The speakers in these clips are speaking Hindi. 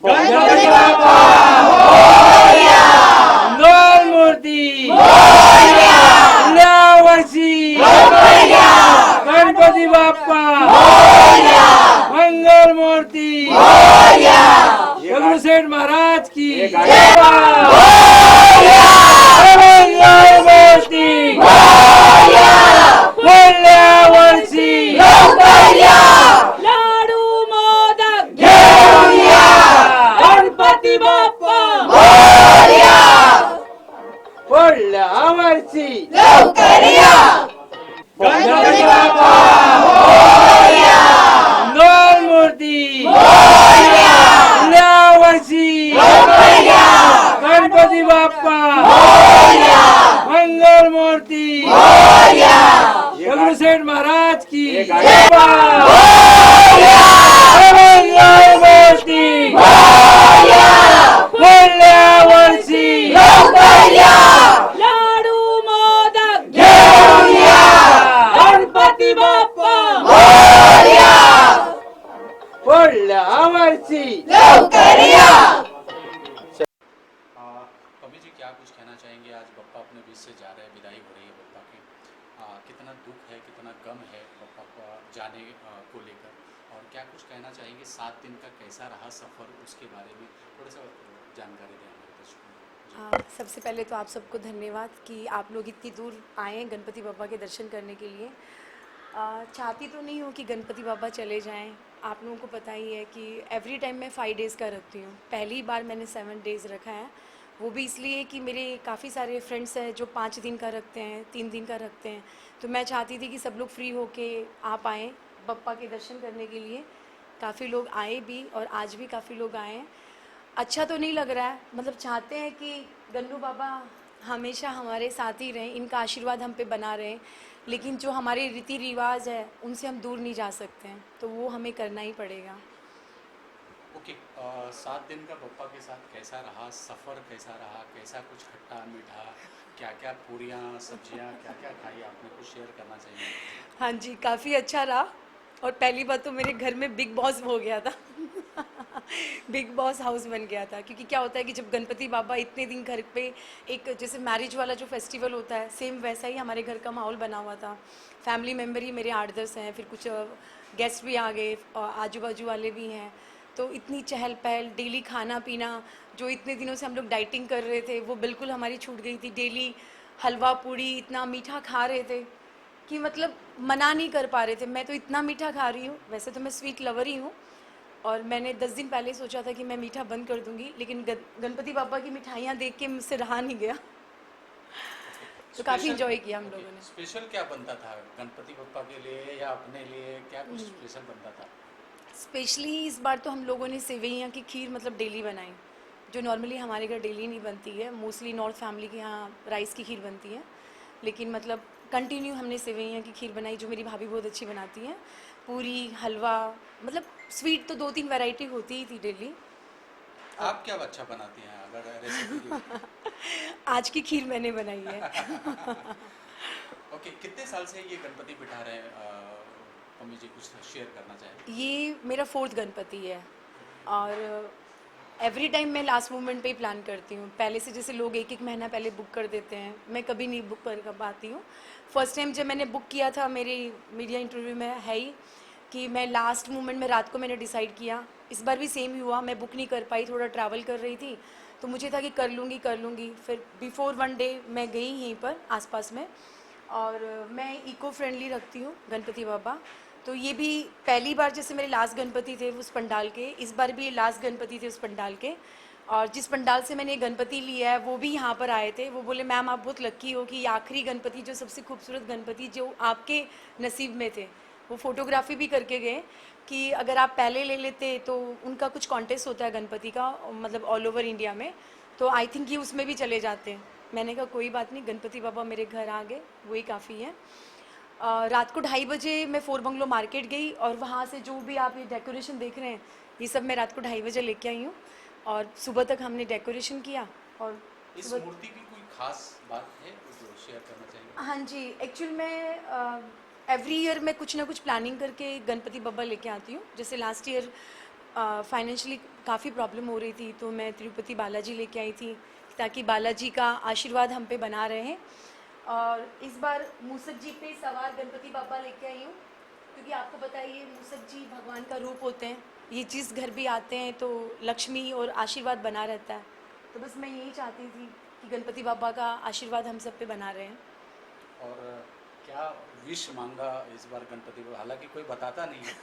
गणपती बाप्पा मोरया, मंगल मूर्ती मोरया, या वर्षी गणपती बाप्पा मोरया, मंगल मूर्ती मोरया, दगडूशेठ महाराज की जय, मंगल मूर्ती मोरया, पुढल्या वर्षी लाडू मोदक घेऊया गणपती बाप्पा मोरया, पुढल्या वर्षी गणपती बाप्पा मोरया, मंगल मूर्ती मोरया, पुढल्या वर्षी गणपती बाप्पा मोरया, मंगल मूर्ती मोरया, दगडूशेठ महाराज की जय, मंगल मूर्ती मोरया, पुढल्या वर्षी लाडू मोदक घेऊया गणपती बाप्पा मोरया, पुढल्या वर्षी कवि जी क्या कुछ कहना चाहेंगे? आज बप्पा अपने बीच से जा रहे हैं, विदाई हो रही है बप्पा की। कितना दुख है, कितना गम है बप्पा को जाने को लेकर, और क्या कुछ कहना चाहेंगे? 7 दिन का कैसा रहा सफ़र, उसके बारे में थोड़ा सा जानकारी दें हमारे दर्शकों को। सबसे पहले तो आप सबको धन्यवाद कि आप लोग इतनी दूर आए गणपति बाबा के दर्शन करने के लिए। चाहती तो नहीं हूँ कि गणपति बाबा चले जाएं। आप लोगों को पता ही है कि एवरी टाइम मैं 5 डेज़ का रखती हूँ। पहली बार मैंने 7 डेज़ रखा है, वो भी इसलिए कि मेरे काफ़ी सारे फ्रेंड्स हैं जो 5 दिन का रखते हैं, 3 दिन का रखते हैं। तो मैं चाहती थी कि सब लोग फ्री होके आ पाएँ बप्पा के दर्शन करने के लिए। काफ़ी लोग आए भी और आज भी काफ़ी लोग आए हैं। अच्छा तो नहीं लग रहा है, मतलब चाहते हैं कि गन्नू बाबा हमेशा हमारे साथ ही रहें, इनका आशीर्वाद हम पे बना रहे, लेकिन जो हमारे रीति रिवाज है उनसे हम दूर नहीं जा सकते हैं, तो वो हमें करना ही पड़ेगा। ओके, 7 दिन का बप्पा के साथ कैसा रहा सफ़र, कैसा रहा, कैसा कुछ खट्टा मीठा, क्या क्या पूरियाँ सब्जियाँ क्या क्या खाई आपने, कुछ शेयर करना चाहिए? हाँ जी, काफ़ी अच्छा रहा। और पहली बात तो मेरे घर में बिग बॉस हो गया था बिग बॉस हाउस बन गया था, क्योंकि क्या होता है कि जब गणपति बाबा इतने दिन घर पे, एक जैसे मैरिज वाला जो फेस्टिवल होता है सेम वैसा ही हमारे घर का माहौल बना हुआ था। फैमिली मेम्बर ही मेरे 8-10 हैं, फिर कुछ गेस्ट भी आ गए, आजू बाजू वाले भी हैं। तो इतनी चहल पहल, डेली खाना पीना, जो इतने दिनों से हम लोग डाइटिंग कर रहे थे वो बिल्कुल हमारी छूट गई थी। डेली हलवा पूड़ी इतना मीठा खा रहे थे कि मतलब मना नहीं कर पा रहे थे। मैं तो इतना मीठा खा रही हूँ, वैसे तो मैं स्वीट लवर ही हूँ, और मैंने 10 दिन पहले सोचा था कि मैं मीठा बंद कर दूंगी, लेकिन गणपति बाबा की मिठाइयाँ देख के मुझसे रहा नहीं गया तो काफ़ी इंजॉय किया हम लोगों ने। स्पेशल क्या बनता था गणपति बप्पा के लिए या अपने लिए, क्या कुछ स्पेशल बनता था? स्पेशली इस बार तो हम लोगों ने सेवइयाँ की खीर मतलब डेली बनाई, जो नॉर्मली हमारे घर डेली नहीं बनती है। मोस्टली नॉर्थ फैमिली के यहाँ राइस की खीर बनती है, लेकिन मतलब कंटिन्यू हमने सेवइयाँ की खीर बनाई, जो मेरी भाभी बहुत अच्छी बनाती हैं। पूरी, हलवा, मतलब स्वीट तो 2-3 वैरायटी होती ही थी डेली। आप क्या अच्छा बनाती हैं अगर रेसिपी? आज की खीर मैंने बनाई है ओके, कितने साल से ये गणपति बिठा रहे हैं? मम्मी जी कुछ शेयर करना चाहें? ये मेरा 4th गणपति है, और एवरी टाइम मैं लास्ट मोमेंट पे ही प्लान करती हूँ। पहले से जैसे लोग 1-1 महीना पहले बुक कर देते हैं, मैं कभी नहीं बुक कर पाती हूँ। फर्स्ट टाइम जब मैंने बुक किया था, मेरी मीडिया इंटरव्यू में है ही कि मैं लास्ट मोमेंट में रात को मैंने डिसाइड किया। इस बार भी सेम ही हुआ, मैं बुक नहीं कर पाई, थोड़ा ट्रैवल कर रही थी, तो मुझे था कि कर लूँगी। फिर बिफोर 1 डे मैं गई यहीं पर आसपास में, और मैं इको फ्रेंडली रखती हूँ गणपति बाबा। तो ये भी पहली बार, जैसे मेरे लास्ट गणपति थे उस पंडाल के, इस बार भी लास्ट गणपति थे उस पंडाल के, और जिस पंडाल से मैंने गणपति लिया है वो भी यहाँ पर आए थे। वो बोले मैम आप बहुत लक्की हो कि ये आखिरी गणपति, जो सबसे खूबसूरत गणपति जो आपके नसीब में थे, वो फोटोग्राफी भी करके गए कि अगर आप पहले ले लेते तो उनका कुछ कॉन्टेस्ट होता है गणपति का, मतलब ऑल ओवर इंडिया में, तो आई थिंक ये उसमें भी चले जाते हैं। मैंने कहा कोई बात नहीं, गणपति बाबा मेरे घर आ गए, वही काफ़ी है। रात को 2:30 बजे मैं 4 बंगलो मार्केट गई, और वहाँ से जो भी आप ये डेकोरेशन देख रहे हैं ये सब मैं रात को 2:30 बजे लेके आई हूँ, और सुबह तक हमने डेकोरेशन किया। और इस मूर्ति की कोई खास बात है जो शेयर करना चाहिए? हाँ जी, एक्चुअल में एवरी ईयर मैं कुछ ना कुछ प्लानिंग करके गणपति बाबा लेके आती हूँ। जैसे लास्ट ईयर फाइनेंशियली काफ़ी प्रॉब्लम हो रही थी, तो मैं तिरुपति बालाजी लेके आई थी ताकि बालाजी का आशीर्वाद हम पे बना रहे। और इस बार मूसक जी पे सवार गणपति बाबा लेके आई हूँ, क्योंकि आपको पता है ये मूसक जी भगवान का रूप होते हैं। ये जिस घर भी आते हैं तो लक्ष्मी और आशीर्वाद बना रहता है। तो बस मैं यही चाहती थी कि गणपति बाबा का आशीर्वाद हम सब पे बना रहे हैं। और क्या विश मांगा इस बार गणपति को? हालांकि कोई बताता नहीं है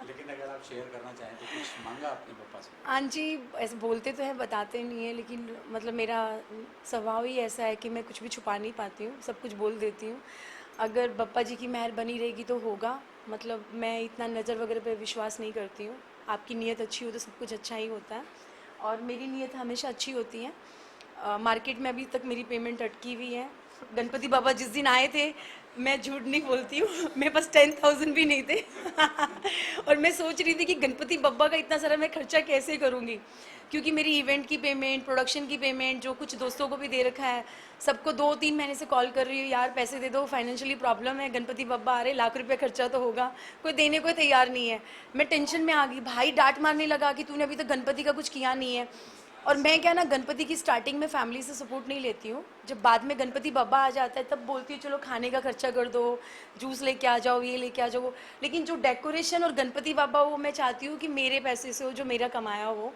लेकिन अगर आप शेयर करना चाहें तो कुछ मांगा अपने पापा से? हाँ जी, ऐसे बोलते तो हैं, बताते नहीं है, लेकिन मतलब मेरा स्वभाव ही ऐसा है कि मैं कुछ भी छुपा नहीं पाती हूँ, सब कुछ बोल देती हूँ। अगर बप्पा जी की मेहर बनी रहेगी तो होगा। मतलब मैं इतना नज़र वगैरह पे विश्वास नहीं करती हूँ। आपकी नीयत अच्छी हो तो सब कुछ अच्छा ही होता है, और मेरी नीयत हमेशा अच्छी होती है। मार्केट में अभी तक मेरी पेमेंट अटकी हुई है। गणपति बाबा जिस दिन आए थे, मैं झूठ नहीं बोलती हूँ, मेरे पास 10,000 भी नहीं थे और मैं सोच रही थी कि गणपति बाबा का इतना सारा मैं खर्चा कैसे करूँगी, क्योंकि मेरी इवेंट की पेमेंट, प्रोडक्शन की पेमेंट, जो कुछ दोस्तों को भी दे रखा है, सबको 2-3 महीने से कॉल कर रही हूँ, यार पैसे दे दो, फाइनेंशियली प्रॉब्लम है, गणपति बाबा आ रहे, लाख रुपये खर्चा तो होगा। कोई देने को तैयार नहीं है। मैं टेंशन में आ गई, भाई डांट मारने लगा कि तूने अभी तक गणपति का कुछ किया नहीं है। और मैं क्या ना, गणपति की स्टार्टिंग में फैमिली से सपोर्ट नहीं लेती हूँ। जब बाद में गणपति बाबा आ जाता है तब बोलती हूँ चलो खाने का खर्चा कर दो, जूस लेके आ जाओ, ये लेके आ जाओ। लेकिन जो डेकोरेशन और गणपति बाबा, वो मैं चाहती हूँ कि मेरे पैसे से हो, जो मेरा कमाया हो।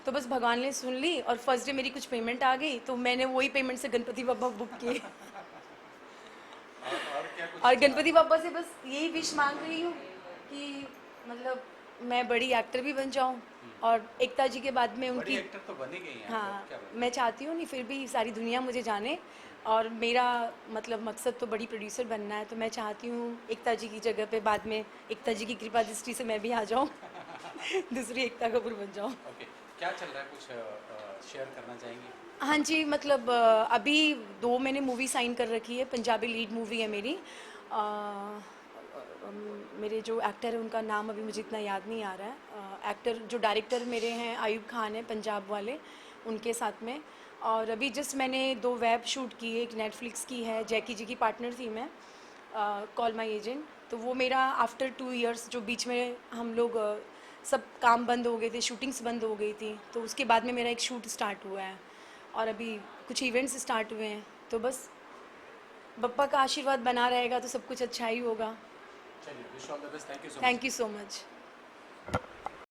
तो बस भगवान ने सुन ली और फर्स्ट डे मेरी कुछ पेमेंट आ गई, तो मैंने वही पेमेंट से गणपति बाबा बुक किए और क्या कुछ और गणपति बाबा से बस यही विश मांग रही हूँ कि मतलब मैं बड़ी एक्टर भी बन जाऊँ, और एकता जी के बाद में बड़ी उनकी, एक्टर तो बनी गई हैं, हाँ अब क्या बनी? मैं चाहती हूँ नहीं, फिर भी सारी दुनिया मुझे जाने। और मेरा मतलब मकसद तो बड़ी प्रोड्यूसर बनना है, तो मैं चाहती हूँ एकता जी की जगह पे बाद में एकता जी की कृपा दृष्टि से मैं भी आ जाऊँ दूसरी एकता कपूर बन जाऊँ। ओके, क्या चल रहा है, कुछ शेयर करना चाहेंगे? हाँ जी, मतलब अभी 2 मैंने मूवी साइन कर रखी है, पंजाबी लीड मूवी है मेरी। मेरे जो एक्टर है उनका नाम अभी मुझे इतना याद नहीं आ रहा है। एक्टर जो डायरेक्टर मेरे हैं आयुब खान है, पंजाब वाले, उनके साथ में। और अभी जस्ट मैंने 2 वेब शूट की है, एक नेटफ्लिक्स की है, जैकी जी की पार्टनर थी मैं, कॉल माई एजेंट। तो वो मेरा आफ्टर 2 इयर्स, जो बीच में हम लोग सब काम बंद हो गए थे, शूटिंग्स बंद हो गई थी, तो उसके बाद में मेरा एक शूट स्टार्ट हुआ है और अभी कुछ इवेंट्स स्टार्ट हुए हैं। तो बस बप्पा का आशीर्वाद बना रहेगा तो सब कुछ अच्छा ही होगा। चलिए, wish all the best, thank you so much. Thank you so much.